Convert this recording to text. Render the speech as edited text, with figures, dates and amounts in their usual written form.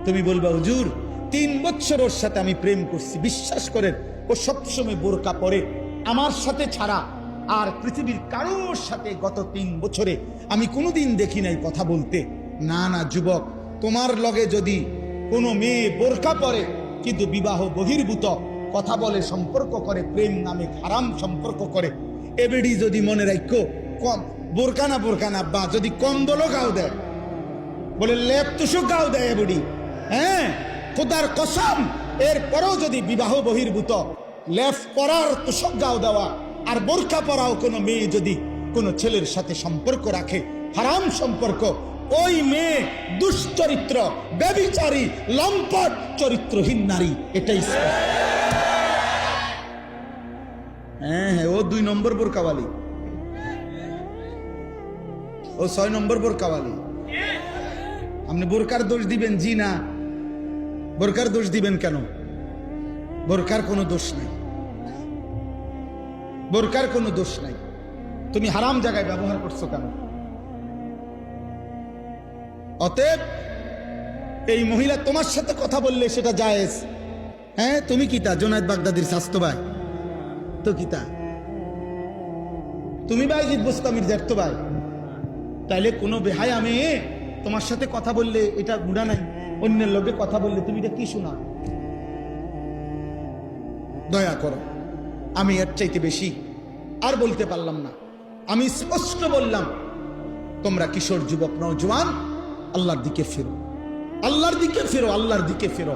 তুমি বলবা হুজুর 3 বছর ওর সাথে আমি প্রেম করছি, বিশ্বাস করেন ও সবসময় বোরকা পরে, আমার সাথে ছাড়া আর পৃথিবীর কারোর সাথে গত 3 বছরে আমি কোনোদিন দেখি নাই কথা বলতে। না না যুবক, তোমার লগে যদি কোনো মেয়ে বোরকা পরে কিন্তু বিবাহ বহির্ভূত কথা বলে, সম্পর্ক করে, প্রেম নামে হারাম সম্পর্ক করে, এবেডি যদি মনে রাখো কম বোরকা না বা যদি কম্বলও গাও দেয়, বলে লেপ তুষক গাও দেয় এবেডি, হ্যাঁ খোদার কসম, এরপরেও যদি বিবাহ বহির্ভূত লেপ পরার তুষক গাও দেওয়া আর বোরকা পরাও কোনো মেয়ে যদি কোনো ছেলের সাথে সম্পর্ক রাখে, হারাম সম্পর্ক, ওই মেয়ে দুশ্চরিত্র, ব্যভিচারী, লম্পট, চরিত্রহীন নারী। এটাই হ্যাঁ ও 2 নম্বর বোরকাওয়ালি, ও 6 নম্বর বোরকাওয়ালি। আপনি বোরকার দোষ দিবেন? জি না। বোরকার দোষ দিবেন কেন? বোরকার কোনো দোষ নাই, বোরকার কোনো দোষ নাই। তুমি হারাম জায়গায় ব্যবহার করছো কেন? অতএব এই মহিলা তোমার সাথে কথা বললে সেটা জায়েজ। হ্যাঁ তুমি কিতা জোনায়েদ বাগদাদির স্বাস্থ্য ভাই তো কিতা, তুমি বাইজিদ বোস্তামির জ্যাঠতো ভাই, তাইলে কোনো বেহায়া মেয়ে তোমার সাথে কথা বললে এটা গুনাহ নাই? অন্যের লোকে কথা বললে তুমি এটা কি শোনা? দয়া করো, আমি এর চাইতে বেশি আর বলতে পারলাম না। আমি স্পষ্ট বললাম, তোমরা কিশোর যুবক নওজোয়ান আল্লাহর দিকে ফেরো, আল্লাহর দিকে ফেরো, আল্লাহর দিকে ফেরো।